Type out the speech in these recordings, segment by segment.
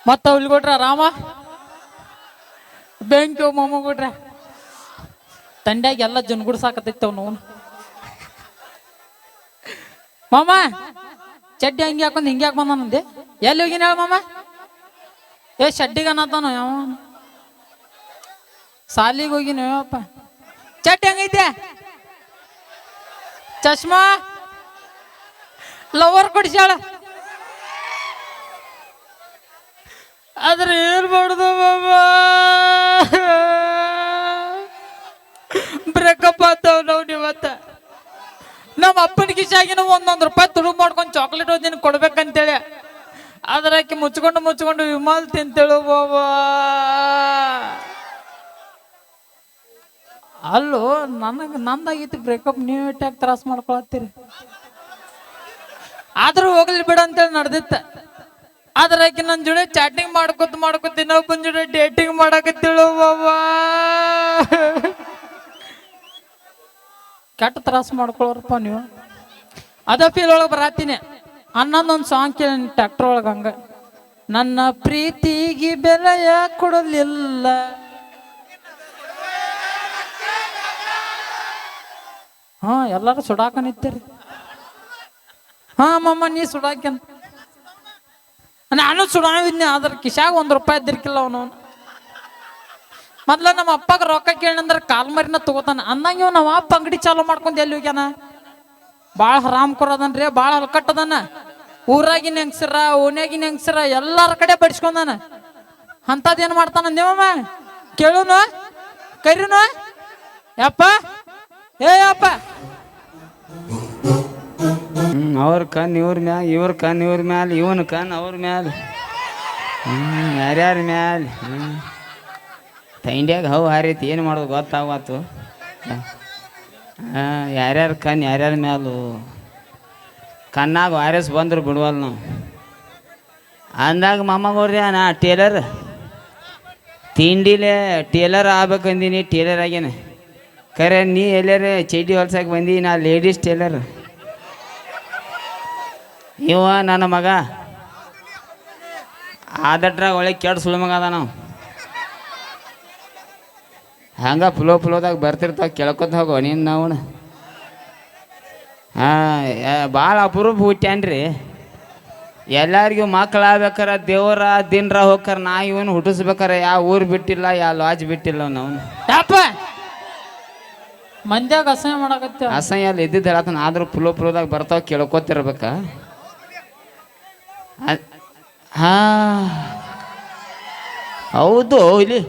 ಮತ್ತ ಹುಲ್ ಕೊಟ್ರ ರಾಮ ಬೆಂಕಿ ಮೊಮ್ಮ ಕೊಟ್ರ ತಂಡ್ಯಾಗ ಎಲ್ಲ ಜನ್ಗುಡ್ ಸಾಕತ್ತೈತವ್ ನೋವು ಮಾಮ ಚಡ್ಡಿ ಹಂಗೆ ಹಾಕೊಂಡ್ ಹಿಂಗೆ ಹಾಕ್ ಬಂದಾನಂದೆ ಎಲ್ಲಿ ಹೋಗಿನ ಹೇಳ ಮಾಮ ಏ ಶಡ್ಡಿಗೆ ಅನ್ನತಾನ ಯಾವ ಸಾಲಿಗೆ ಹೋಗಿನ ಅಪ್ಪ ಚಡ್ಡಿ ಹಂಗೈತೆ ಚಶ್ಮಾ ಲವರ್ ಕೊಡಿಸ್ಯಾಳ ಆದ್ರೆ ಏನ್ ಮಾಡುದು ಬಾಬಾ ಬ್ರೇಕಪ್ ಆಗ್ತಾವ ನಾವು ಇವತ್ತ ನಮ್ಮ ಅಪ್ಪನ ಕಿಶಾಗಿನ ಒಂದೊಂದು ರೂಪಾಯಿ ತುಡುಗು ಮಾಡ್ಕೊಂಡು ಚಾಕ್ಲೇಟ್ ಓದಿನ ಕೊಡ್ಬೇಕಂತೇಳಿ ಆದ್ರೆ ಆಕೆ ಮುಚ್ಕೊಂಡು ವಿಮಾಲ್ ತಿಂತೇಳು ಬಾಬಾ ಅಲ್ಲೋ ನಂದಾಗೈತಿ ಬ್ರೇಕಪ್ ನೀವು ಇಟ್ಟಾಗ ತ್ರಾಸ ಮಾಡ್ಕೊಳತ್ತೀರಿ ಆದ್ರೂ ಹೋಗ್ಲಿ ಬಿಡ ಅಂತೇಳಿ ನಡೆದಿತ್ತ ಆದ್ರೆ ಆಕೆ ನನ್ನ ಜೋಡಿ ಚಾಟಿಂಗ್ ಮಾಡ್ಕೊತ ಇನ್ನೊಬ್ಬನ ಜೋಡಿ ಡೇಟಿಂಗ್ ಮಾಡಕತ್ತೇಳು ಬಾಬಾ ಕೆಟ್ಟ ತ್ರಾಸ ಮಾಡ್ಕೊಳೋರಪ್ಪ ನೀವು ಅದ ಫೀಲ್ ಒಳಗೆ ಬರಾತೀನಿ ಅನ್ನೊಂದೊಂದು ಸಾಂಗ್ ಕೇಳಿ ಟ್ಯಾಕ್ಟರ್ ಒಳಗೆ ಹಂಗ ನನ್ನ ಪ್ರೀತಿಗೆ ಬೆಲೆಯ ಕೊಡಲಿಲ್ಲ ಹಾ ಎಲ್ಲಾರು ಸುಡಾಕ ನಿಂತೀರಿ ಹಾ ಮಮ್ಮ ನೀ ಸುಡಾಕಂತ ನಾನು ಸುಡಾವಿದ್ನಿ ಆದ್ರೆ ಕಿಶಾಗ ₹1 ಇದ್ದಿರ್ಕಿಲ್ಲ ಅವನು ಮೊದ್ಲ ನಮ್ಮ ಅಪ್ಪಗ ರೊಕ್ಕ ಕೇಳಂದ್ರೆ ಕಾಲ್ ಮರಿನ ತಗೋತಾನ ಅಂದಂಗ ಇವ್ ನಮ್ಮ ಅಪ್ಪ ಅಂಗಡಿ ಚಾಲು ಮಾಡ್ಕೊಂಡ್ ಎಲ್ಲಿ ಹೋಗ್ಯಾನ ಭಾಳ ಹರಾಮ್ ಕೊರೋದನ್ರಿ ಭಾಳ ಹಲ್ಕಟ್ಟದನ ಊರಾಗಿನ ಹೆಂಗ್ಸರ ಓಣ್ಯಾಗಿನ ಹೆಂಗ್ಸರ ಎಲ್ಲಾರ ಕಡೆ ಬಡಿಸ್ಕೊಂಡಾನ ಅಂತದ್ ಏನ್ ಮಾಡ್ತಾನ ನೀವಮ್ಮ ಕೇಳುನು ಕರಿನು ಯಪ್ಪ ಏ ಯಪ್ಪ ಅವ್ರ ಕಣ್ ಇವ್ರ ಮ್ಯಾಲ ಇವ್ರ ಕಣ್ ಇವ್ರ ಮ್ಯಾಲ ಇವನ ಕಣ್ ಅವ್ರ ಮ್ಯಾಲ ಯಾರ್ಯಾರ ಮ್ಯಾಲ ಇಂಡಿಯಾಗ ಹವು ಹಾರೈತಿ ಏನು ಮಾಡೋದು ಗೊತ್ತಾಗತ್ತು ಯಾರ್ಯಾರ ಕಣ್ ಯಾರ್ಯಾರ ಮ್ಯಾಲು ಕಣ್ಣಾಗ ವೈರಸ್ ಬಂದ್ರು ಬಿಡುವಲ್ಲ ನಾವು ಅಂದಾಗ ಮಮ್ಮಗವ್ರಿ ನಾ ಟೇಲರ್ ತಿಂಡಿಲೇ ಟೇಲರ್ ಆಗ್ಬೇಕಂದೀನಿ ಟೇಲರ್ ಆಗ್ಯಾನ ಖರೆ ನೀ ಎಲ್ಲಾರ ಚಡ್ಡಿ ಹೊಲ್ಸಕ್ಕೆ ಬಂದಿ ನಾ ಲೇಡೀಸ್ ಟೇಲರ್ ಇವ ನನ್ನ ಮಗ ಆದಟ್ರಾಗ ಒಳ್ಳೆ ಕೆಟ್ಟ ಸುಳ್ಳು ಮಗ ಅದ ನಾವು ಹಂಗ ಫ್ಲೋದಾಗ ಬರ್ತಿರ್ತಾವ ಕೇಳ್ಕೊತ ಹೋಗೋ ನೀನು ನಾವು ಭಾಳ ಅಪರೂಪ ಹುಟ್ಟ್ಯಾನ್ರಿ ಎಲ್ಲರಿಗೂ ಮಕ್ಕಳಾಗ್ಬೇಕಾರ ದೇವರ ದಿನರ ಹೋಗ್ತಾರ ನಾ ಇವನು ಹುಟ್ಟಿಸ್ಬೇಕಾರ ಯಾವ ಊರು ಬಿಟ್ಟಿಲ್ಲ ಯಾವ ಲಾಜ್ ಬಿಟ್ಟಿಲ್ಲ ನಾವು ಯಾಪ ಮಂದ್ಯಾಗ ಅಸಹ್ಯ ಮಾಡಕತ್ತ ಅಸಹ್ಯ ಅಲ್ಲಿ ಇದ್ದಿದ್ದು ಹೇಳತ್ತಾನ ಆದ್ರೂ ಫ್ಲೋದಾಗ ಬರ್ತಾವ ಕೇಳ್ಕೊತಿರ್ಬೇಕ ಹಾ ಹೌದು ಇಲ್ಲಿ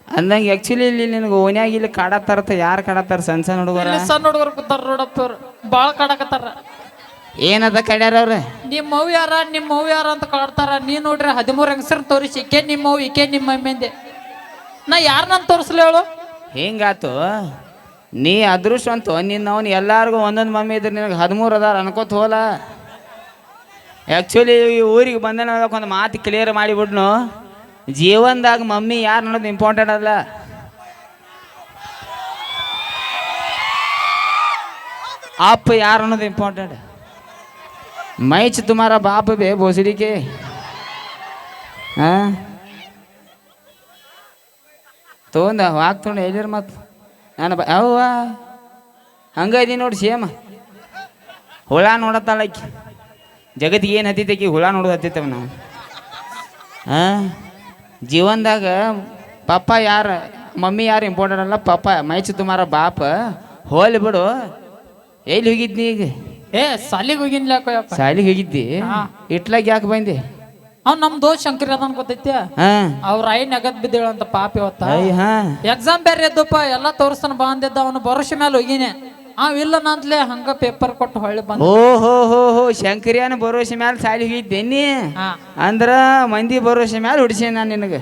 ಅಂದಂಗೆ ಆ್ಯಕ್ಚುಲಿ ಇಲ್ಲಿ ನಿನಗೆ ಓನ್ಯಾಗ ಇಲ್ಲಿ ಕಾಡತ್ತಾರತ್ತ ಯಾರು ಕಾಡತ್ತಾರ ಸಣ್ಣ ಹುಡುಗರ ಸಣ್ಣ ಹುಡುಗರು ಕೂತಾರ ನೋಡಪ್ಪ ಅವ್ರು ಭಾಳ ಕಾಡಕತ್ತಾರ ಏನದ ಕಡ್ಯಾರ ಅವ್ರ ನಿಮ್ಮ ಅವ್ವ ಯಾರ ಅಂತ ಕಾಡ್ತಾರ ನೀ ನೋಡ್ರಿ 13 ಹೆಂಗಸರ್ ತೋರಿಸಿ ಈಕೆ ನಿಮ್ಮ ಅವ್ವ ಈಕೆ ನಿಮ್ಮ ಮಮ್ಮಿಂದೆ ನಾ ಯಾರನ್ನ ತೋರಿಸ್ಲಿ ಹೇಳು ಹಿಂಗಾತು ನೀ ಅದೃಷ್ಟವಂತು ನಿನ್ನ ಅವನು ಎಲ್ಲಾರ್ಗು ಒಂದೊಂದು ಮಮ್ಮಿ ಇದ್ರೆ ನಿನಗೆ 13 ಅದಾರ ಅನ್ಕೋತ ಹೋಲ ಆ್ಯಕ್ಚುಲಿ ಈ ಊರಿಗೆ ಬಂದ ಒಂದು ಮಾತು ಕ್ಲಿಯರ್ ಮಾಡಿಬಿಡ್ನು ಜೀವನದಾಗ ಮಮ್ಮಿ ಯಾರು ಅನ್ನೋದು ಇಂಪಾರ್ಟೆಂಟ್ ಅಲ್ಲ ಅಪ್ಪ ಯಾರು ಅನ್ನೋದು ಇಂಪಾರ್ಟೆಂಟ್ मैच तुम्हारा बाप बे भोसड़ी के हाँ तो ಹಾಕ್ತೊಂಡು ಹೇಳಿರ ಮತ್ತು ನಾನು ಅವ್ವ ಹಂಗೈದಿ ನೋಡಿ ಸೇಮ್ ಹುಳ ನೋಡತ್ತಾಳಕಿ ಜಗತ್ತಿಗೆ ಏನು ಹತ್ತೈತಿ ಹುಳ ನೋಡೋದು ಹತ್ತೈತವ ನಾವು ಹಾಂ ಜೀವನದಾಗ ಪಪ್ಪ ಯಾರು ಮಮ್ಮಿ ಯಾರು ಇಂಪಾರ್ಟೆಂಟ್ ಅಲ್ಲ ಪಪ್ಪ ಮೈಚ್ ತುಮಾರ ಬಾಪ ಹೋಲಿ ಬಿಡು ಎಲ್ಲಿ ಹೋಗಿದ್ನಿ ಈಗ ಏ ಸಾಲಿಗೆ ಹೋಗಿನ್ಲಾಕೋ ಯಪ್ಪ ಸಾಲಿಗೆ ಹೋಗಿದ್ದಿ ಇಟ್ಲಾಗ ಯಾಕೆ ಬಂದೆ ಅವ್ ನಮ್ ದೋಷ್ ಶಂಕರ್ ಅದನ್ ಗೊತ್ತೈತಿ ಅವ್ರ ಐ ನಗದ್ ಬಿದ್ದೇಳಂತ ಪಾಪ ಇವತ್ತ ಎಕ್ಸಾಮ್ ಬೇರೆ ಎದ್ದಪ್ಪ ಎಲ್ಲಾ ತೋರಿಸ್ತಾನ ಬಾ ಅಂದಿದ್ದ ಅವನು ಭರೋಸೆ ಮೇಲೆ ಹೋಗಿನೇ ಅವ್ ಇಲ್ಲ ನಂದ್ಲೆ ಹಂಗ ಪೇಪರ್ ಕೊಟ್ಟು ಹೊಳ್ಳಿ ಬಂದ ಓಹೋ ಶಂಕರಿಯನ ಭರೋಸೆ ಮ್ಯಾಲ ಸಾಲಿ ಹೋಗಿದ್ದೇನಿ ಅಂದ್ರ ಮಂದಿ ಭರೋಸೆ ಮ್ಯಾಲ ಹುಡ್ಸೇನಿ ನಾನು ನಿನಗೆ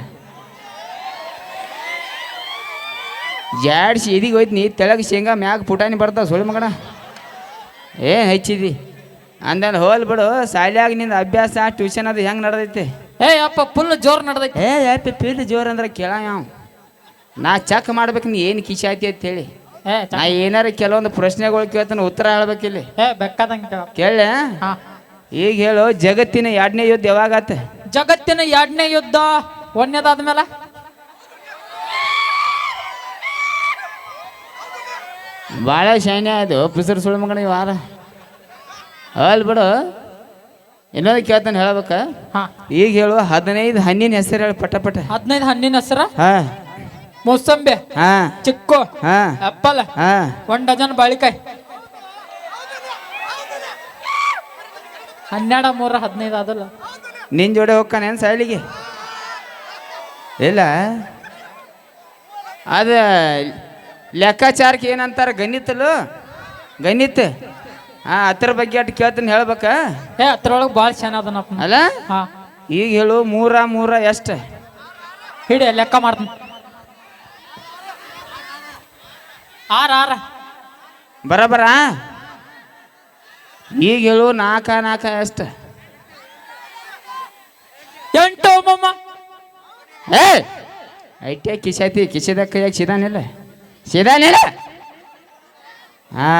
ಜಾಡ್ಸಿ ಇದೀಗ ಹೋಯ್ತು ನೀ ತೆಳಗ ಶೇಂಗಾ ಮ್ಯಾಗ ಪುಟಾಣಿ ಬರ್ತಾವ ಸುಳ್ಳು ಮಗಣ ಏನು ಹೆಚ್ಚಿದಿ ಅಂದ ಹೋಲ್ ಬಿಡು ಶಾಲ್ಯಾಗ ನಿಂದ ಅಭ್ಯಾಸ ಟ್ಯೂಷನ್ ಅದು ಹೆಂಗೆ ನಡೆದೈತಿ ಏ ಅಪ್ಪ ಫುಲ್ ಜೋರ್ ನಡೆದೈತಿ ಯಪ್ಪ ಫುಲ್ ಜೋರ್ ಅಂದ್ರೆ ಕೇಳ ನಾ ಚೆಕ್ ಮಾಡ್ಬೇಕು ನೀ ಏನು ಕಿಶಿ ಆಯ್ತಿ ಅಂತ ಹೇಳಿ ನಾ ಏನಾರ ಕೆಲವೊಂದು ಪ್ರಶ್ನೆಗಳು ಕೇಳ್ತಾನೆ ಉತ್ತರ ಹೇಳ್ಬೇಕಿಲ್ಲಿ ಬೇಕಾದಂಗ ಕೇಳ ಈಗ ಹೇಳು ಜಗತ್ತಿನ 2ನೇ ಯುದ್ಧ ಯಾವಾಗತ್ತೆ ಜಗತ್ತಿನ 2ನೇ ಯುದ್ಧ ಒಂದನೇದಾದ್ಮೇಲೆ ಭಾಳ ಶೈನ್ಯ ಅದು ಪಿಸರ್ ಸುಳ್ಳು ಮಗನ ಈ ವಾರ ಅಲ್ ಬಿಡು ಇನ್ನೊಂದು ಕೇಳ್ತಾನೆ ಹೇಳ್ಬೇಕ ಹಾ ಈಗ ಹೇಳು 15 ಹಣ್ಣಿನ ಹೆಸರು ಹೇಳಿ ಪಟ ಪಟ 15 ಹಣ್ಣಿನ ಹೆಸರ ಹಾ ಮೋಸಂಬೆ ಹಾ ಚಿಕ್ಕು ಹಾ ಆಪಲ್ ಹಾ 1 ಡಜನ್ ಬಾಳಿಕಾಯಿ 12 3 15 ಅದಲ್ಲ ನಿನ್ನ ಜೋಡಿ ಹೋಗ್ಕಾನೇನು ಸಾಲಿಗೆ ಇಲ್ಲ ಅದ ಲೆಕ್ಕಾಚಾರಕ್ಕೆ ಏನಂತಾರ ಗಣಿತಲು ಗಣಿತ ಅದ್ರ ಬಗ್ಗೆ ಅಟ್ಟು ಕೇಳ್ತೀನಿ ಹೇಳ್ಬೇಕ ಅದ್ರೊಳಗೆ ಭಾಳ ಚೆನ್ನಾದನಪ್ಪ ಅಲ್ಲ ಹಾ ಈಗ ಹೇಳು 3 3 ಎಷ್ಟು ಹಿಡಿ ಲೆಕ್ಕ ಮಾಡ್ತೀನಿ 6 ಬರಬರ ಈಗ ಹೇಳು 4 4 ಎಷ್ಟು 8 ಮಮ್ಮ ಏ ಐಟೆ ಕಿಸೈತಿ ಕಿಸಿದ ಕೈಯಾಗ ಸಿದಾನಿಲ್ಲ ಹಾ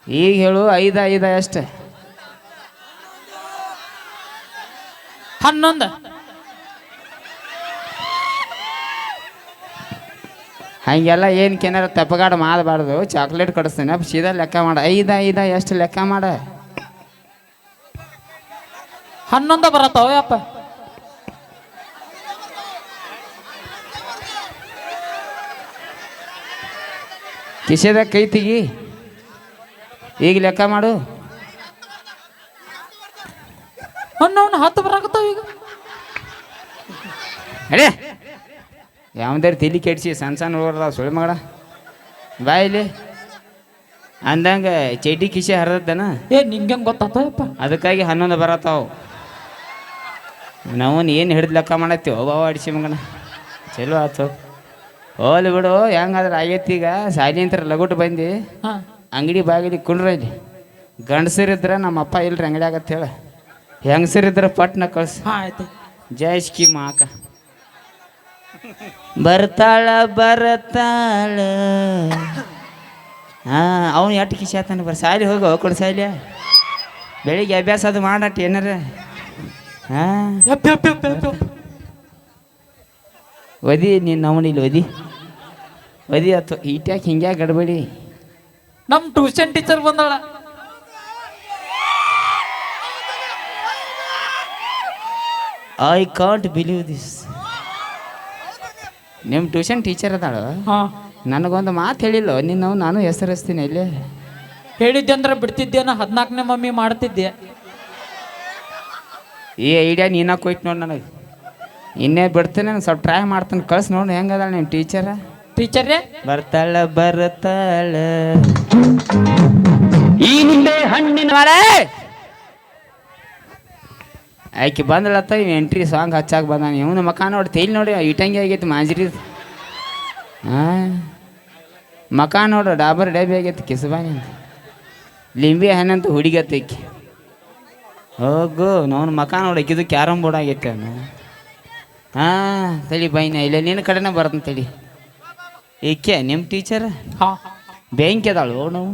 ಈಗ ಹೇಳು 5 5 ಎಷ್ಟು 11 ಹಂಗೆಲ್ಲ ಏನು ಕೆನಾರ ತಪ್ಪಗಾಡ ಮಾಡಬಾರ್ದು ಚಾಕ್ಲೇಟ್ ಕಡಿಸ್ತೀನಿ ಸೀದಾ ಲೆಕ್ಕ ಮಾಡ 5 5 ಎಷ್ಟು ಲೆಕ್ಕ ಮಾಡ 11 ಬರತ್ತಾವ ಯಪ್ಪ ಕಿಸೆದಾಗ ಕೈ ತೆಗಿ ಈಗ ಲೆಕ್ಕ ಮಾಡು ಅವ್ನು 10 ಬರಾಕತ್ತಾವ ಈಗ ಅಡೇ ಯಾವ್ದಾರು ತಲೆ ಕೆಡ್ಸಿ ಸಣ್ಣ ಸಣ್ಣ ಹುಡುಗರದ ಸುಳ್ಳು ಮಗಳ ಬಾಯಿಲಿ ಅಂದಂಗೆ ಚಡ್ಡಿ ಕಿಸೆ ಹರಿದನ ನಿಂಗೆ ಗೊತ್ತಾತಪ್ಪ ಅದಕ್ಕಾಗಿ 11 ಬರತ್ತಾವು ನಾವು ಏನು ಹಿಡಿದು ಲೆಕ್ಕ ಮಾಡತ್ತೀವಿ ಬಾವ ಅಡಿಸಿ ಮಗನ ಚಲೋ ಆಯ್ತು ಹೋಲಿ ಬಿಡು ಹೆಂಗಾದ್ರೆ ಆಗೈತಿ ಈಗ ಸಾಲಿ ಅಂತ ಲಗುಟ್ ಬಂದು ಅಂಗಡಿ ಬಾಗಿಲಿ ಕುಂಡ್ರ ಇಲ್ಲಿ ಗಂಡಸರಿದ್ರೆ ನಮ್ಮ ಅಪ್ಪ ಇಲ್ರಿ ಅಂಗಡಿ ಆಗತ್ತೆ ಹೇಳ ಹೆಂಗಸರಿದ್ರೆ ಪಟ್ನ ಕಳ್ಸಿ ಆಯ್ತು ಜೈ ಸ್ಕಿ ಮಾಕ ಬರ್ತಾಳ ಅವನು ಎಟ್ಟು ಕಿಸಿ ಆತಾನೆ ಬರ್ ಸಾಲಿ ಹೋಗೋ ಕೊಡು ಸಾಲಿ ಬೆಳಿಗ್ಗೆ ಅಭ್ಯಾಸ ಅದು ಮಾಡಟ್ಟು ಏನಾರ ಒದಿ ನೀನು ಅವನಿಲ್ಲ ಒದಿ ಆತು ಈಟ್ಯಾಕೆ ಹಿಂಗ್ಯಾ ಗಡ್ಬಡಿ ನಮ್ಮ ಟ್ಯೂಷನ್ ಟೀಚರ್ ಬಂದಾಳ ಐ ಕಾಂಟ್ ಬಿಲೀವ್ ದಿಸ್ ನಿಮ್ಮ ಟ್ಯೂಷನ್ ಟೀಚರ್ ಅದಾಳು ನನಗೊಂದು ಮಾತು ಹೇಳಿಲ್ಲ ನಿನ್ನ ನಾನು ಹೆಸರಿಸ್ತೀನಿ ಇಲ್ಲಿ ಹೇಳಿದ್ದೆ ಅಂದ್ರೆ ಬಿಡ್ತಿದ್ದೇನ 14ನೇ ಮಮ್ಮಿ ಮಾಡ್ತಿದ್ದೆ ಈ ಐಡಿಯಾ ನೀನಾಗ ಕೊಯ್ತು ನೋಡಿ ನನಗೆ ಇನ್ನೇ ಬಿಡ್ತೇನೆ ಸ್ವಲ್ಪ ಟ್ರೈ ಮಾಡ್ತಾನೆ ಕಳ್ಸಿ ನೋಡಿ ಹೆಂಗದ ನಿಮ್ಮ ಟೀಚರೇ ಬರ್ತಾಳ ಈ ನಿಂಬೆ ಹಣ್ಣಿನ ಮಳೆ ಆಯ್ಕೆ ಬಂದಳತ್ತ ಇವ್ ಎಂಟ್ರಿ ಸಾಂಗ್ ಹಚ್ಚಾಕ ಬಂದಾನ ಇವನು ಮಕ ನೋಡಿ ತೈಲಿ ನೋಡಿ ಇಟಂಗಿ ಆಗೈತಿ ಮಾಂಜ್ರಿ ಮಕ ನೋಡು ಡಾಬರ್ ಡಬ್ಬಿ ಆಗೈತಿ ಕಿಸಬಾನಿ ಅಂತ ಲಿಂಬೆ ಹಣ್ಣಂತ ಹುಡುಗತ್ತೈಕಿ ಹೋಗು ನೋನ್ ಮಕ ನೋಡಿ ಅಕ್ಕಿದು ಕ್ಯಾರಮ್ ಬೋರ್ಡ್ ಆಗೈತೆ ಅವನು ತಡಿ ಬೈನ ಇಲ್ಲ ನಿನ್ನ ಕಡೆನೇ ಬರ್ತಂತ ತಡಿ ಏಕೆ ನಿಮ್ಮ ಟೀಚರ್ ಬ್ಯಾಂಕ್ ಅದಾಳು ನಾವು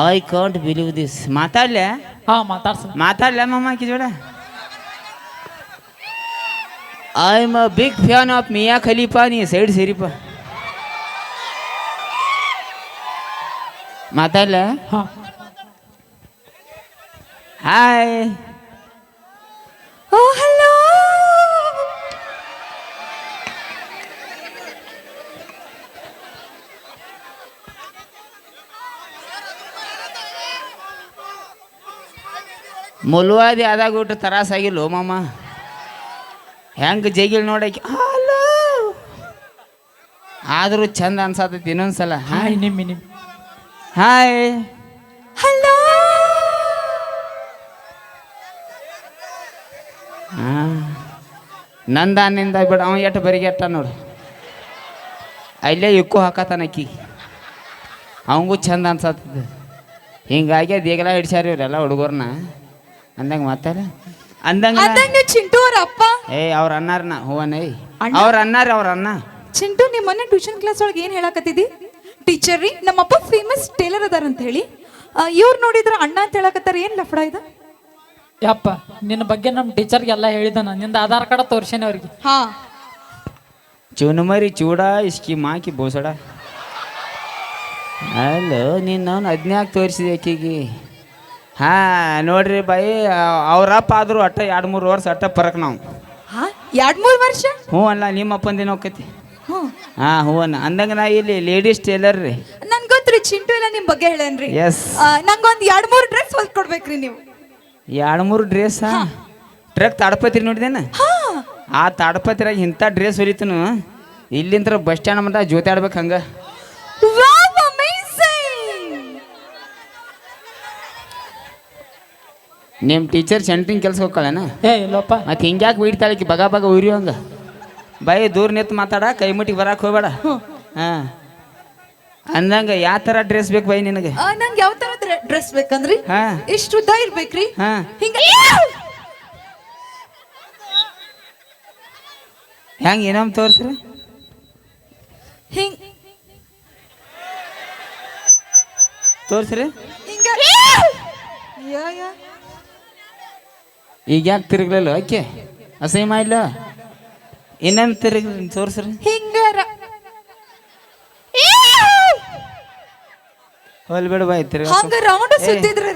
ಐ ಕಾಂಟ್ ಬಿಲೀವ್ ದಿಸ್ ಮಾತಾಡ್ಲೆ ಮಾತಾಡ್ಲೆ ಮಮ್ಮ ಆಕಿ ಜೋಡ I am a big fan of Mia Khalifa ನೀ ಸೈಡ್ ಸೇರಿಪ ಮಾತಾಡ್ಲೆ ಹಾಯ್ ಓ ಹಲೋ ಮುಲ್ವಾದಿ ಆದಾಗ ಊಟ ತರಾಸಾಗಿಲ್ಲ ಮಾಮ ಹೆಂಗೆ ಜಗಿಲ್ ನೋಡಕ್ಕೆ ಹಲೋ ಆದರೂ ಚಂದ ಅನ್ಸತೈತಿ ಇನ್ನೊಂದ್ಸಲ ಹಾಯ್ ನಿಮ್ಮಿ ಹಾಯ್ ಹಲೋ ನಂದಾನಿಂದ ಬಿಡ ಅವ ಎಟ್ಟು ಬರಿಗೆಟ್ಟ ನೋಡು ಅಲ್ಲೇ ಇಕ್ಕು ಹಾಕತಾನ ಅಕ್ಕಿ ಅವಂಗೂ ಚಂದ ಅನ್ಸತ್ತದ ಹಿಂಗಾಗಿ ದೇಗಲ ಹಿಡ್ಸ್ಯಾರ ಇವ್ರೆಲ್ಲ ಹುಡುಗರ್ನ ಅಂದಂಗೆ ಮಾತಾರ ಅಂದಂಗ ಚಿಂಟು ಅವ್ರ ಅಪ್ಪ ಅವ್ರ ಅನ್ನಾರನ ಹೂವನೇ ಅವ್ರ ಅನ್ನ ಚಿಂಟು ನಿಮ್ಮ ಮೊನ್ನೆ ಟ್ಯೂಷನ್ ಕ್ಲಾಸ್ ಒಳಗೆ ಏನು ಹೇಳಕತ್ತಿದ್ದಿ ಟೀಚರ್ ರೀ ನಮ್ಮಪ್ಪ ಫೇಮಸ್ ಟೇಲರ್ ಅದಾರ ಅಂತ ಹೇಳಿ ಇವ್ರು ನೋಡಿದ್ರ ಅಣ್ಣ ಅಂತ ಹೇಳಕತ್ತಾರ ಏನು ಲಫಡ ಇದು ಯಪ್ಪ ನಿನ್ನ ಬಗ್ಗೆ ನಮ್ಮ ಟೀಚರ್ಗೆಲ್ಲ ಹೇಳಿದಾನ ನಿಂದ ಆಧಾರ್ ಕಾರ್ಡ್ ತೋರ್ಸೇನೆ ಅವ್ರಿಗೆ. ಹಾ ಚುನುಮರಿ ಚೂಡ ಇಸ್ಕಿ ಮಾಕಿ ಬೋಸಡ ಅಲ್ಲೋ ನೀನು ಅದ್ನ್ಯಾಕೆ ತೋರಿಸಿದೆ ಆಕಿಗೆ. ಹಾಂ ನೋಡ್ರಿ ಬಾಯಿ ಅವ್ರಪ್ಪ ಆದರೂ ಅಟ್ಟ 2-3 ವರ್ಷ ಅಟ್ಟ ಪರಕ್ ನಾವು. ಹಾ 2-3 ವರ್ಷ. ಹ್ಞೂ ಅಲ್ಲ ನಿಮ್ಮ ಅಪ್ಪಂದೇನು ಹೋಗ್ತೈತಿ. ಹ್ಞೂ ಹಾಂ ಹ್ಞೂ ಅನ್ನ ಅಂದಂಗೆ ನಾ ಇಲ್ಲಿ ಲೇಡೀಸ್ ಟೇಲರ್ ರೀ. ನನ್ ಗೊತ್ತ್ರಿ ಚಿಂಟು ಎಲ್ಲ ನಿಮ್ ಬಗ್ಗೆ ಹೇಳೇನ್ರಿ. ಎಸ್ ನಂಗೊಂದ್ 2-3 ಡ್ರೆಸ್ ಹೊಲ್ಕೊಡ್ಬೇಕ್ರಿ ನೀವು. 2-3 ಡ್ರೆಸ್ ಟ್ರಕ್ ತಾಡ್ಪತ್ರಿ ನೋಡಿದೇನ. ಹಾ ಆ ತಾಡ್ಪತ್ರಿಯಾಗ ಇಂಥ ಡ್ರೆಸ್ ಹೊಲಿತನು ಇಲ್ಲಿಂದ ಬಸ್ ಸ್ಟ್ಯಾಂಡ್ ಮಟ್ಟ ಜೊತೆ ಆಡ್ಬೇಕು ಹಂಗೆ. Wow amazing. ನಿಮ್ಮ ಟೀಚರ್ ಸೆಂಟ್ರಿಂಗ್ ಕೆಲ್ಸ ಹೋಗ್ಕಳೇನ. ಏ ಇಲ್ಲಪ್ಪ ಮತ್ತೆ ಹಿಂಗ್ಯಾಕೆ ಬೀಡ್ತಾಳಕಿ ಬಗ ಬಗ ಉರಿ ಹಂಗ ಬಾಯಿ ದೂರ ನಿಂತು ಮಾತಾಡ ಕೈ ಮುಟ್ಟಿಗೆ ಬರಕ್ಕೆ ಹೋಗ್ಬೇಡ. ಹಾಂ ಅಂದಂಗೆ ಯಾವ ಥರ ಡ್ರೆಸ್ ಬೇಕು ಬೈ ನಿನಗೆ. ನಂಗೆ ಯಾವ ತರ ಡ್ರೆಸ್ ಬೇಕಂದ್ರಿ ಹಾಂ ಎಷ್ಟು ಉದ್ದ ಇರ್ಬೇಕ್ರಿ. ಹಾಂ ಹಿಂಗ ಹೆಂಗೆ ಏನಮ್ಮ ತೋರಿಸ್ರಿ. ಹಿಂಗ್ ತೋರಿಸ್ರಿ ಹಿಂಗ ಯಾ ಯಾ ಈಗ ಯಾಕೆ ತಿರುಗ್ಲಿಲ್ಲ ಓಕೆ ಅಸಹ್ಯ ಮಾಡ್ಲ ಇನ್ನೊಂದು ತಿರುಗಿ ತೋರಿಸ್ರಿ. ಹಿಂಗಾರ ಹೋಲ್ಬೇಡ ಬಾಯ್ ತಿರುಗ ಹಂಗ ರೌಂಡ್ ಸುತ್ತಿದ್ರಿ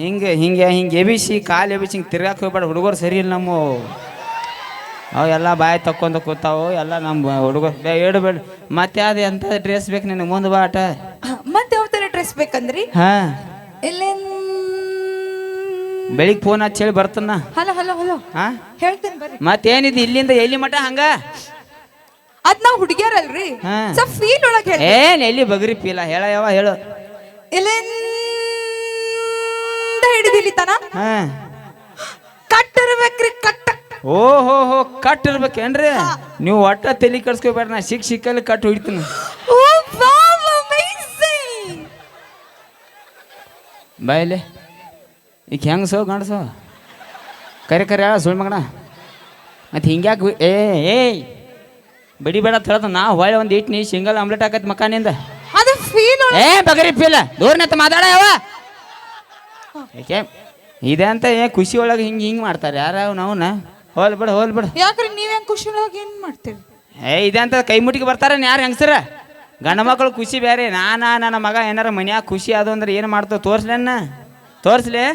ಹಿಂಗೆ ಹಿಂಗೆ ಹಿಂಗೆ ಎಬಿಸಿ ಕಾಲು ಎಬಿಸಿ ಹಿಂಗೆ ತಿರ್ಗಾಕ್ ಹೋಗ್ಬೇಡ. ಹುಡುಗರು ಸರಿ ಇಲ್ಲ ನಮ್ಮ ಅವು ಎಲ್ಲ ಬಾಯಿ ತಕ್ಕೊಂಡ ಕೂತಾವು ಎಲ್ಲ ನಮ್ಮ ಹುಡುಗರು ಬೇಡ. ಮತ್ತೆ ಅದು ಎಂಥ ಡ್ರೆಸ್ ಬೇಕು ನಿನಗೆ ಮುಂದೆ ಬಾ ಆಟ. ಮತ್ತೆ ಯಾವ ತರ ಡ್ರೆಸ್ ಬೇಕಂದ್ರಿ. ಹಾಂ ಇಲ್ಲೇನ್ ಬೆಳಿಗ್ಗೆ ಫೋನ್ ಹಚ್ಚಿ ಹೇಳಿ ಬರ್ತಾನ. ಹಲೋ ಹಲೋ ಹಲೋ ಹಾಂ ಹೇಳ್ತೇನೆ ಬರ್ರಿ. ಮತ್ತೇನಿದೆ ಇಲ್ಲಿಂದ ಎಲ್ಲಿ ಮಠ ಹಂಗ ಅದ್ ನಾವ್ ಹುಡುಗಿಯರಲ್ರಿ ಹಾ. ಸ್ವಲ್ಪ ಫೀಲ್ ಒಳಗೆ ಹೇಳಿ. ಏನ್ ಎಲ್ಲಿ ಬಗ್ರಿ ಪೀಲ ಹೇಳ ಯಾವ ಹೇಳು. ಇಲ್ಲಿಂದ ಹಿಡಿದಿಲ್ಲಿ ತನ ಹಾಂ ಕಟ್ಟಿರ್ಬೇಕ್ರಿ ಕಟ್ಟ. ಓಹೋ ಹೋ ಕಟ್ ಇರ್ಬೇಕೇನ್ರಿ. ನೀವು ಒಟ್ಟ ತಲೆ ಕಡ್ಸ್ಕೊಬೇಡ ನಾ ಸಿಕ್ಕಲ್ಲಿ ಕಟ್ ಹೊಡಿತೀನಿ. ಓ ವಾವ್ ಅಮೇಜಿಂಗ್. ಬಾಯಿಲೆ ಈಗ ಹೆಂಗಸೋ ಗಂಡಸೋ ಕರೆ ಕರೆ ಹೇಳ ಸುಳ್ಳು ಮಗಣ. ಮತ್ತು ಹಿಂಗ್ಯಾಕೆ ಏಯ್ ಬಡಿಬೇಡ ತಳದ ನಾ ಹೊಳೆ ಒಂದು ಇಟ್ಟು ನೀ ಸಿಂಗಲ್ ಆಮ್ಲೆಟ್ ಹಾಕತ್ ಮಕಾನಿಂದ. ಅದು ಫೀಲ್ ಒಳಗೆ ಬಗರಿ ಪೀಲ ದೂರನತ್ತ ಮಾತಾಡ ಯಾವ ಏಕೆ ಇದೆ ಅಂತ ಖುಷಿ ಒಳಗೆ ಹಿಂಗೆ ಮಾಡ್ತಾರೆ ಯಾರು ನಾವುನ. ಹೋಲ್ ಬಿಡು. ಯಾಕ್ರಿ ನೀವೇನ್ ಖುಷಿ ಒಳಗೆ ಏನ್ ಮಾಡ್ತೀರಿ. ಇದೆ ಅಂತ ಕೈ ಮುಟ್ಟಿಗೆ ಬರ್ತಾರೆ ಯಾರು ಹೆಂಗಸರ. ಗಂಡ ಮಕ್ಕಳು ಖುಷಿ ಬೇರೆ. ನನ್ನ ಮಗ ಏನಾರ ಮನ್ಯಾಗ ಖುಷಿ ಅದು ಅಂದ್ರೆ ಏನು ಮಾಡ್ತಾವ ತೋರಿಸ್ಲಿ.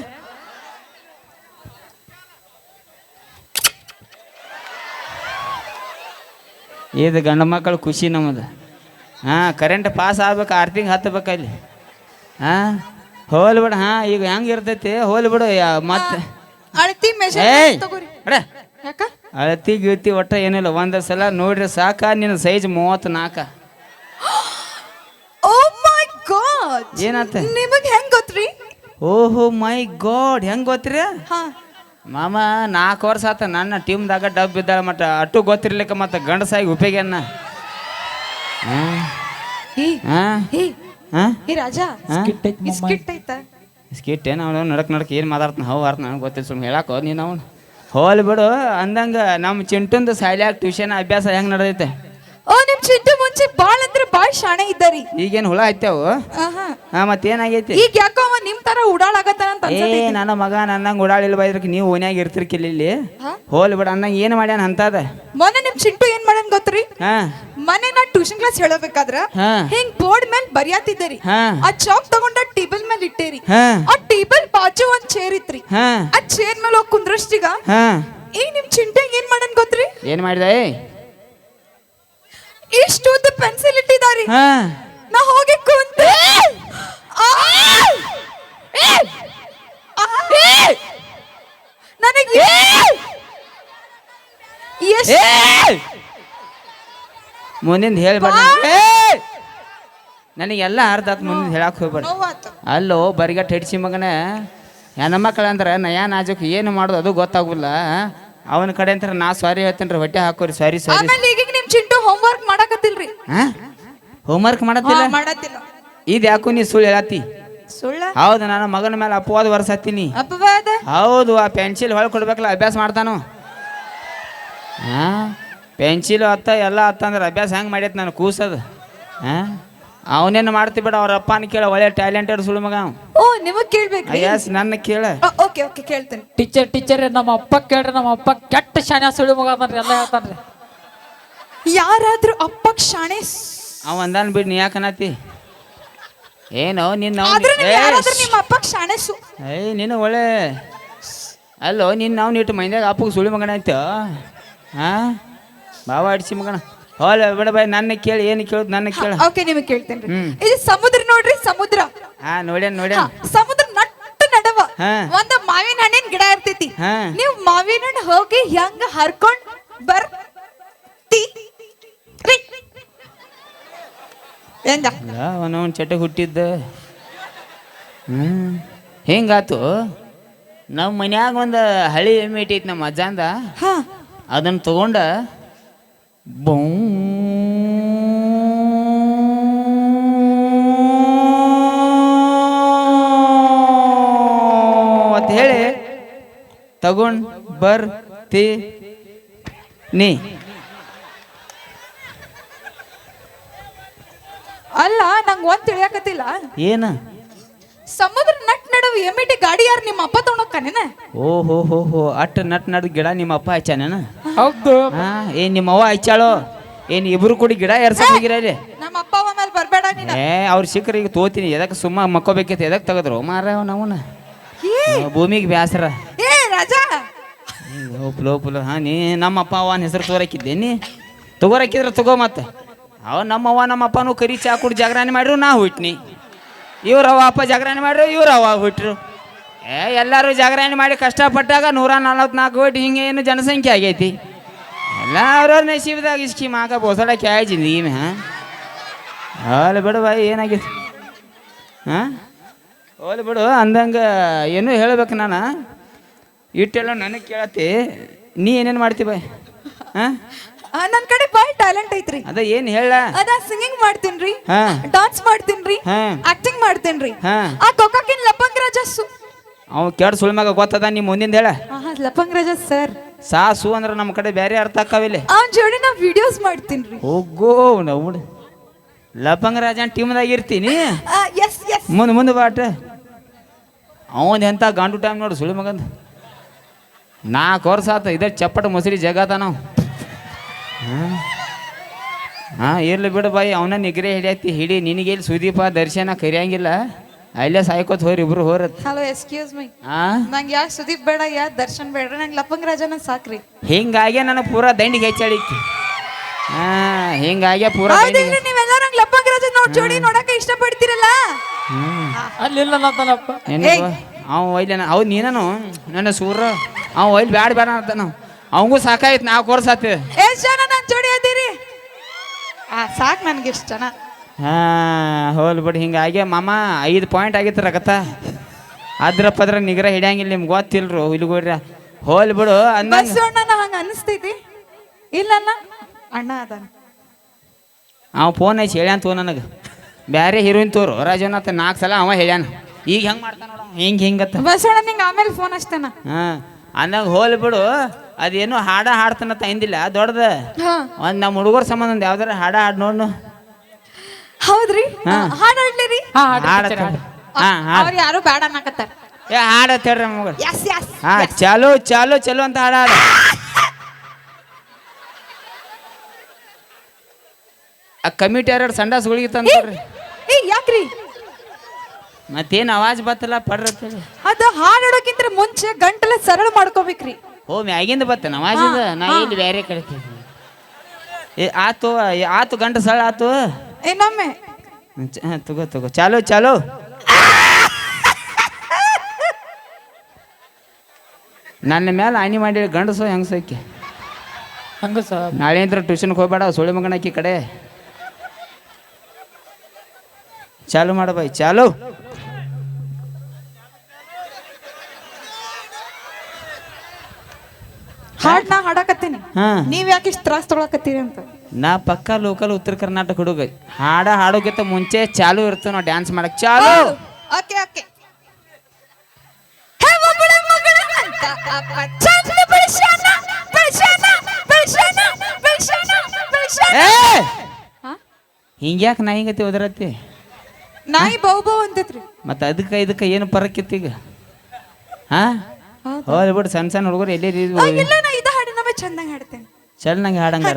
ಇದು ಗಂಡ ಮಕ್ಕಳು ಖುಷಿ ನಮ್ಮದು. ಹಾಂ ಕರೆಂಟ್ ಪಾಸ್ ಆಗ್ಬೇಕು 6 ತಿಂಗಳು ಹತ್ತಬೇಕು ಅಲ್ಲಿ. ಹಾಂ ಹೋಲ್ ಬಿಡು. ಹಾಂ ಈಗ ಹೆಂಗೆ ಇರ್ತೈತಿ ಹೋಲ್ ಬಿಡು. ಮತ್ತೆ ಅಳತಿ ಏಯ್ ಮೆಜರ್ಮೆಂಟ್ ತಗೋರಿ. ಅಡೆ ಯಾಕ ಅಳತಿ ಗಿಳತಿ ಒಟ್ಟ ಏನಿಲ್ಲ. ಒಂದು ಸಲ ನೋಡ್ರಿ ಸಾಕ. ನಿನ್ನ ಸೈಜ್ 34. ಓ ಮೈ ಗಾಡ್ ಏನಾತ ನಿಮಗೆ ಹೆಂಗ್ ಗೊತ್ತ್ರಿ. ಓಹೋ ಮೈ ಗಾಡ್ ಹೆಂಗೆ ಗೊತ್ತಿರಿ ಹಾ ಮಾಮ 4 ವರ್ಷ ಆತ ನನ್ನ ಟೀಮ್ದಾಗ ಡಬ್ ಬಿದ್ದಾಳ ಮಟ್ಟ ಅಟ್ಟು ಗೊತ್ತಿರ್ಲಿಕ್ಕೆ ಮತ್ತೆ ಗಂಡಸಾಗಿ ಉಪಯೋಗನ್ನ. ಏ ಹಾಂ ಏ ಹಾಂ ಏ ರಾಜ ಸ್ಕಿಟ್ ಐತ. ಸ್ಕಿಟ್ ಏನು ಅವನು ನಡಕ್ ಏನು ಮಾತಾಡ್ತಾನೆ ಹೌ ಅರ್ಥ ನನಗೆ ಗೊತ್ತಿಲ್ಲ. ಸುಮ್ಮನೆ ಹೇಳಾಕೋ ನೀನು ಅವನು ಹೋಲ್ ಬಿಡು. ಅಂದಂಗೆ ನಮ್ಮ ಚಿಂಟುಂದು ಶಾಲ್ಯಾಗ ಟ್ಯೂಷನ್ ಅಭ್ಯಾಸ ಹೆಂಗೆ ನಡೆದೈತೆ. ಓ ನಿಮ್ ಚಿಂಟು ಮುಂಚೆ ಬಾಳ್ ಅಂದ್ರೆ ಬಾಳ್ ಶಾಣೆ ಇದ್ದಾರಿ. ಈಗೇನು ಹುಳ ಐತೇವು. ಹಾಂ ಮತ್ತೇನಾಗೈತಿ ಈಗ ಯಾಕೋ ಅವ ನಿಮ್ ತರ ಉಡಾಳಾಗತ್ತಾನ ಅಂತ ಅನ್ಸತೈತಿ. ನನ್ನ ಮಗ ನನ್ನಂಗೆ ಓಡಾಳಿಲ್ಲ ಬೈದ್ರಕ್ಕೆ ನೀವು ಓನ್ಯಾಗ ಇರ್ತಿರ್ಕಿಲ್ಲ ಇಲ್ಲಿ. ಹಾ? ಹೋಲ್ ಬಿಡ ಅನ್ನಂಗೆ ಏನು ಮಾಡ್ಯಾನ ಅಂತದ. ಮೊನ್ನೆ ನಿಮ್ ಚಿಂಟು ಏನ್ ಮಾಡನ್ ಗೊತ್ತ್ರಿ. ಹಾಂ ಮೊನ್ನೆ ನಾ ಟ್ಯೂಷನ್ ಕ್ಲಾಸ್ ಹೇಳಬೇಕಾದ್ರ ಹಾ. ಹಿಂಗ್ ಬೋರ್ಡ್ ಮೇಲೆ ಬರಿಯಾತಿದ್ದರಿ. ಹಾ. ಆ ಚಾಕ್ ತಗೊಂಡ ಟೇಬಲ್ ಮೇಲೆ ಇಟ್ಟೇರಿ. ಹಾ. ಆ ಟೇಬಲ್ ಬಾಜು ಒಂದ್ ಚೇರ್ ಇತ್ರಿ. ಹಾಂ ಆ ಚೇರ್ ಮೇಲೆ ಹೋಗಿ ಕುಂದ್ರಷ್ಟೀಗ ಹಾಂ ಈಗ ನಿಮ್ ಚಿಂಟೆಗ್ ಏನ್ ಮಾಡನ್ ಗೊತ್ತ್ರಿ. ಏನು ಮಾಡಿದೆ. ಇಷ್ಟು ಉದ್ದ ಪೆನ್ಸಿಲ್ ಇಟ್ಟಿದಾರಿ. ಹಾಂ ನಾ ಹೋಗಿ ಕುಂತೆ ನನಗೆ ಮುಂದಿಂದ ಹೇಳ್ಬೇಡ. ನನಗೆಲ್ಲ ಅರ್ಧ ಆತು. ಮುಂದಿನ ಹೇಳಕ್ಕೆ ಹೋಗ್ಬೇಡ. ಅಲ್ಲೋ ಬರಿಗಟ್ಟು ಹಿಡ್ಸಿ ಮಗನ ಹೆಣ್ಮಕ್ಳು ಅಂದ್ರೆ ನಯಾ ನಾಜುಕ್ ಏನು ಮಾಡೋದು ಅದು ಗೊತ್ತಾಗುಲ್ಲ. ಅವನ ಕಡೆ ಅಂತಾರೆ ನಾ ಸಾರಿ ಹೇಳ್ತೇನೆ ರೀ ಹೊಟ್ಟೆ ಹಾಕೋರಿ ಸಾರಿ. ಆಮೇಲೆ ಈಗ ನಿಮ್ ಚಿಂಟು ಹೋಮ್ವರ್ಕ್ ಮಾಡಕತ್ತಿಲ್ರಿ. ಹಾಂ ಹೋಮ್ವರ್ಕ್ ಮಾಡತ್ತಿಲ್ಲ. ಮಾಡತ್ತಿಲ್ಲ. ಇದು ಯಾಕೋ ನೀ ಸುಳ್ಳು ಹೇಳತ್ತಿ. ಸುಳ್ಳ ಹೌದು ನನ್ನ ಮಗನ ಮೇಲೆ ಅಪವಾದ ವರ್ಷತ್ತೀನಿ. ಅಪವಾದ ಹೌದು ಆ ಪೆನ್ಸಿಲ್ ಹೊಳ್ ಕೊಡ್ಬೇಕಲ್ಲ ಅಭ್ಯಾಸ ಮಾಡ್ತಾನು. ಹಾಂ ಪೆನ್ಸಿಲ್ ಎಲ್ಲ ಅತ್ತಂದ್ರೆ ಅಭ್ಯಾಸ ಹೆಂಗೆ ಮಾಡೈತೆ ನಾನು ಕೂಸದು. ಹಾಂ ಅವನೇನು ಮಾಡ್ತಿ ಬೇಡ ಅವ್ರ ಅಪ್ಪನ ಕೇಳ ಒಳ್ಳೆ ಟ್ಯಾಲೆಂಟೆಡ್ ಸುಳ್ಳು ಮಗ ಅವ. ಓ ನಿಮಗ್ ಕೇಳ್ಬೇಕ್ರಿ? ಯಸ್ ನನ್ನ ಕೇಳ. ಓಕೆ ಓಕೆ ಕೇಳ್ತೇನೆ. ಟೀಚರ್ ನಮ್ಮ ಅಪ್ಪ ಕೇಳ್ರಿ, ನಮ್ಮ ಅಪ್ಪ ಕೆಟ್ಟ ಶಾನ್ಯ ಸುಳಿ ಮಗ ಅದನ್ರಿ, ಎಲ್ಲ ಹೇಳ್ತಾನ್ರಿ. ಯಾರಾದ್ರೂ ಅಪ್ಪಕ್ ಶಾಣೆ ಅವ ಅಂದಾನ್ ಬಿಡ್, ನೀ ಯಾಕನತಿ ಏನೋ ನಿನ್ನ ಆದ್ರೆ ಯಾರಾದ್ರೂ ನಿಮ್ಮ ಅಪ್ಪಕ್ ಶಾಣೆ ಏಯ್ ನಿನ್ನ ಒಳ್ಳೆ ಅಲ್ಲೋ ನಿನ್ನ ನಾವು ಇಟ್ಟು ಮೈಂದಾಗ ಅಪ್ಪಗೆ ಸುಳಿ ಮಗನ ಆಯ್ತು. ಹಾ ಬಾವ ಅಡಿಸಿ ಮಗನ ಹೋಲ ಬಿಡ ಬಾಯ್, ನನ್ನ ಕೇಳಿ ಏನು ಕೇಳುದು ನನ್ನ ಕೇಳ. ಓಕೆ ನಿಮಗೆ ಕೇಳ್ತೇನೆ. ಇದು ಸಮುದ್ರ ನೋಡ್ರಿ, ಸಮುದ್ರ. ಹಾ ನೋಡ್ಯಾನ. ಸಮುದ್ರ ನಟ್ಟ ನಡವ ಹಾ. ಒಂದ್ ಮಾವಿನ ಹಣ್ಣಿನ ಗಿಡ ಇರ್ತೈತಿ. ಹಾ. ನೀವು ಮಾವಿನ ಹಣ್ಣು ಹೋಗಿ ಹೆಂಗ ಹರ್ಕೊಂಡ್ ಬರ್ತಿ ಅವನವನ್ ಚಟ ಹುಟ್ಟಿದ್ದ. ಹೆಂಗಾತು, ನಮ್ಮ ಮನ್ಯಾಗ ಒಂದು ಹಳಿ ಎಮ್ಮೆ ಇಟ್ಟೈತಿ ನಮ್ಮ ಅಜ್ಜಂದ, ಹಾ ಅದನ್ನ ತಗೊಂಡ ಬೌ ಅಂತ ಹೇಳಿ ತಗೊಂಡ್ ಬರ್ತಿ ನೀ. ಅಲ್ಲ ನಂಗ್ ಒಂದ್ ತಿಳಿಯಾಕತ್ತಿಲ್ಲ. ಏನ ಸಮುದ್ರ ನಟ್ ನಡುವ ಎಮ್ಮಿಟಿ ಗಾಡಿ ಯಾರು ನಿಮ್ಮ ಅಪ್ಪ ತಗೊಂಡೋಗ್ತಾನೇನ? ಓಹೋ ಹೋ ಹೋ ಅಟ್ಟ ನಟ್ ಗಿಡ ನಿಮ್ಮ ಅಪ್ಪ ಹಚ್ಚಾನೇನ? ಹೌದು. ಹಾ ಏನ್ ನಿಮ್ಮ ಅವ್ವ ಹಚ್ಚಾಳೋ ಏನ್ ಇಬ್ರು ಕೂಡಿ ಗಿಡ ಎರ್ಸಕ್ ಹೋಗಿರ ಇಲ್ಲಿ? ನಮ್ಮ ಅಪ್ಪ ಅವ ಮೇಲೆ ಬರ್ಬೇಡ ನೀನು. ಅವ್ರ ಸಿಕ್ಕರ ಈಗ ತೋತೀನಿ, ಎದಕ್ ಸುಮ್ಮ ಮಕ್ಕೋಬೇಕೈತಿ, ಎದಕ್ ತೆಗದ್ರು ಮಾರ ನಾವನ ಭೂಮಿಗೆ ಬ್ಯಾಸರ. ಏ ರಾಜಾ ಪುಲೋ ಹಾ ನೀ ನಮ್ಮ ಅಪ್ಪ ಅವನ ಹೆಸರು ತಗೋರಕ್ಕಿದ್ದೆ, ನೀ ತಗೋರಕ್ಕಿದ್ರೆ ತಗೋ. ಮತ್ತೆ ಅವ ನಮ್ಮವ್ವ ನಮ್ಮ ಅಪ್ಪನೂ ಕರಿ ಚಾ ಕುಡಿ ಜಾಗರಣೆ ಮಾಡ್ರು, ನಾ ಹುಟ್ನಿ. ಇವ್ರವ್ವ ಅಪ್ಪ ಜಾಗರಣೆ ಮಾಡ್ರು, ಇವ್ರವ್ವ ಹುಟ್ರು. ಎಲ್ಲರೂ ಜಾಗರಣೆ ಮಾಡಿ ಕಷ್ಟಪಟ್ಟಾಗ 144 ಕೋಟಿ ಹಿಂಗೆ ಏನು ಜನಸಂಖ್ಯೆ ಆಗೈತಿ. ಎಲ್ಲ ಅವ್ರವ್ರ ನಸೀಬ್ದಾಗ ಇಸ್ಕಿ ಮಾಕ ಬೋಸಡಕ್ಕೆ ಆಯ್ ಜಿಂದಗಿ ಮೇ. ಹೋಲ್ ಬಿಡು ಬಾಯಿ, ಏನಾಗೈತಿ? ಹಾಂ ಹೋಲ್ ಬಿಡು ಅಂದಂಗೆ ಏನೂ ಹೇಳ್ಬೇಕು ನಾನು. ಇಟ್ಟೆಲ್ಲ ನನಗೆ ಕೇಳತ್ತಿ, ನೀ ಏನೇನು ಮಾಡ್ತಿ ಬಾಯ್? ಹಾಂ ನನ್ ಕಡೆ ಬಾಯ್ ಟ್ಯಾಲೆಂಟ್ ಐತ್ರಿ. ಅದ ಏನ್ ಹೇಳ? ಅದ ಸಿಂಗಿಂಗ್ ಮಾಡ್ತೀನ್ರಿ, ಹಾ. ಡಾನ್ಸ್ ಮಾಡ್ತೀನ್ರಿ, ಹಾ. ಆಕ್ಟಿಂಗ್ ಮಾಡ್ತೀನ್ರಿ. ಹಾ. ಆ ಕೊಕ್ಕಕಿನ್ ಲಪಂಗ್ ರಾಜ ಅವ್ ಕೆಡ್ ಸುಳ್ಳು ಮಗ ಗೊತ್ತದ, ನೀ ಮುಂದಿಂದ ಹೇಳ. ಲಪಂಗ್ ರಾಜ ಸರ್. ಸಾಸು ಅಂದ್ರೆ ನಮ್ಮ ಕಡೆ ಬೇರೆ ಅರ್ಥ ಆಕಾವಿಲ್ಲ. ಅವನ್ ಜೋಡಿ ನಾ ವಿಡಿಯೋಸ್ ಮಾಡ್ತೀನ್ರಿ. ಹೋಗೋ ನಾವು ಲಪಂಗ ರಾಜನ್ ಟೀಮ್ದಾಗ ಇರ್ತೀನಿ. ಎಸ್ ಎಸ್ ಮುಂದೆ ಬಾಟ. ಅವನ್ ಎಂತ ಗಾಂಡು ಟೈಮ್ ನೋಡು ಸುಳ್ಳು ಮಗಂದ. 4 ವರ್ಷ ಆತ ಇದೇ ಚಪ್ಪಟ ಮೊಸರಿ ಜಗತ್ತ ನಾವು. ಹಾಂ ಇರ್ಲಿ ಬಿಡು ಬಾಯಿ, ಅವನ ನಿಗ್ರೆ ಹಿಡಿಯತ್ತಿ ಹಿಡಿ. ನಿನಗೆಲ್ಲಿ ಸುದೀಪ ದರ್ಶನ ಕರಿಯಂಗಿಲ್ಲ, ಅಲ್ಲೇ ಸಾಯ್ಕೋತ ಹೋರಿ ಇಬ್ರು ಹೋರತ್. ಹಲೋ ಎಕ್ಸ್ಕ್ಯೂಸ್ ಮೀ, ಹಾಂ ನಂಗೆ ಯಾಕೆ ಸುದೀಪ್ ಬೇಡ, ಯಾಕೆ ದರ್ಶನ್ ಬೇಡ್ರಿ, ನಂಗೆ ಲಪಂಗ್ ರಾಜನ ಸಾಕ್ರಿ. ಹಿಂಗಾಗಿ ನನಗೆ ಪೂರಾ ದಂಡಿಗೆ ಹೆಚ್ಚಾಳಿಕ್ಕಿ. ಹಾಂ ಹಿಂಗಾಗಿ ಪೂರಾ ದಂಡಿಗೆ. ನೀವೆಲ್ಲ ನಂಗೆ ಲಪಂಗ್ ರಾಜ ನೋಡ್ ಜೋಡಿ ನೋಡಕ್ಕೆ ಇಷ್ಟಪಡ್ತೀರಲ್ಲ. ಅಲ್ಲಿಲ್ಲ ನನ್ನಪ್ಪ ಅವ ಒಯ್ಲೇನ ಹೌದು ನೀನು ನನ್ನ ಸೂರ ಅವ ಒಯ್ಲಿ ಬ್ಯಾಡ ಬೇಡ ಅಂತ ನಾವು ಅವಂಗೂ ಸಾಕಾಯ್ತು. 4 ವರ್ಷ ಆತ. ಎಷ್ಟು ಜನ ನನ್ನ ಜೋಡಿ ಅದಿರಿ? ಸಾಕು ನನ್ಗೆ ಎಷ್ಟು ಜನ. ಹಾಂ ಹೋಲ್ ಬಿಡಿ. ಹಿಂಗಾಗಿ ಮಾಮ 5 ಪಾಯಿಂಟ್ ಆಗಿತ್ತು ರಗತ್ತ. ಅದ್ರ ನಿಗ್ರ ಹಿಡಿಯಂಗಿಲ್ಲ, ನಿಮ್ಗೆ ಗೊತ್ತಿಲ್ರು ಇಲ್ಗೋಡ್ರ. ಹೋಲ್ ಬಿಡು ಅಂದ ಬಸವಣ್ಣ ಹಂಗ ಅನಿಸ್ತೈತಿ ಇಲ್ಲಲ್ಲ ಅಣ್ಣ ಅದಾನ. ಅವ ಫೋನ್ ಹಚ್ಚಿ ಹೇಳ್ಯಾನ ತೋ ನನಗೆ, ಬ್ಯಾರೆ ಹೀರೋಯಿನ್ ತೋರು ರಾಜನಾಥ 4 ಸಲ ಅವ ಹೇಳ್ಯಾನ. ಈಗ ಹೆಂಗೆ ಮಾಡ್ತಾನ ನೋಡ, ಹಿಂಗತ್ತ ಬಸವಣ್ಣ ನಿಂಗೆ ಆಮೇಲೆ ಫೋನ್ ಹಚ್ತೇನ. ಹಾಂ ಅಂದಾಗ ಹೋಲ್ ಬಿಡು. ಅದೇನು ಹಾಡ್ತಾನ ತಂದಿಲ್ಲ ದೊಡ್ಡದ. ಒಂದು ನಮ್ಮ ಹುಡುಗರ ಸಂಬಂಧ ಒಂದು ಯಾವ್ದಾರ ಹಾಡು ನೋಡು. ಹೌದ್ರಿ, ಹಾಡ್ಲಿರಿ. ಅವ್ರು ಯಾರು ಬೇಡ ಅನ್ನಕತ್ತಾರ. ಹಾಡತ್ ಹೇಳ್ರಿ ಮಗ. ಎಸ್ ಎಸ್ ಹಾ ಚಾಲು ಚಾಲು ಚಲೋ ಅಂತ ಹಾಡ. ಆ ಕಮಿಟಿ 2 ಸಂಡಾಸ್ ಗುಳಿಗೆ ತಂದ್ರಿ. ಯಾಕ್ರಿ? ಮತ್ತೇನು ಆವಾಜ್ ಬತ್ತಲ್ಲ ಪಡ್ರ. ಅದು ಹಾಡೋಕ್ಕಿಂತ ಮುಂಚೆ ಗಂಟಲ ಸರಳ ಮಾಡ್ಕೋಬೇಕ್ರಿ. ಓ ಮ್ಯಾಗಿಂದ ಬತ್ತ ಆವಾಜ್ ಇದೆ. ನಾ ಇಲ್ಲಿ ಬೇರೆ ಕಳಿತೀನಿ. ಆತು ಗಂಟ ಸಳ ಆತು. ಇನ್ನೊಮ್ಮೆ ತಗೋ ಚಾಲು ಚಾಲು. ನನ್ನ ಮೇಲೆ ಆನಿ ಮಾಡಿ ಗಂಡಸೋ ಹೆಂಗಸೋಕೆ ಹಂಗ ಸರ್. ನಾಳೆ ಅಂದ್ರೆ ಟ್ಯೂಷನ್ಗೆ ಹೋಗ್ಬೇಡ, ಸುಳ್ಳು ಮಗನಕ್ಕಿ ಕಡೆ. ಚಾಲು ಮಾಡ ಬಾಯ್, ಚಾಲು. ಹಾಡ್ ನಾ ಹಾಡಕತ್ತೀನಿ, ಹಾ ನೀವ್ ಯಾಕೆ ಇಷ್ಟು ತ್ರಾಸ ತೊಗೊಳಕತ್ತೀರಿ ಅಂತ. ನಾ ಪಕ್ಕ ಲೋಕಲ್ ಉತ್ತರ ಕರ್ನಾಟಕ ಹುಡುಗ. ಹಾಡೋಕ್ಕಿಂತ ಮುಂಚೆ ಚಾಲು ಇರ್ತೇವೆ ನಾವು ಡ್ಯಾನ್ಸ್ ಮಾಡಕ್. ಚಾಲು. Okay okay. ಹಿಂಗ್ಯಾಕೆ ನಾ ಹಿಂಗತಿ ಓದರತ್ತಿ ನಾಯಿ ಬಹು ಬಹು ಅಂತೈತ್ರಿ. ಮತ್ತು ಇದಕ್ಕೆ ಏನು ಪರಕ್ಕಿತ್ತು ಈಗ ಹಾಂ ಹೋಗ್ಬಿಟ್ಟು ಸಣ್ಣ ಹುಡುಗರು ಎಲ್ಲೇ ಇಲ್ಲ ನಾ ಇದ ಹಾಡಿನವೇ ಚಂದಂಗೆ ಹಾಡ್ತೇನೆ. ಚಲ್ ನಂಗೆ ಹಾಡಂಗಾರ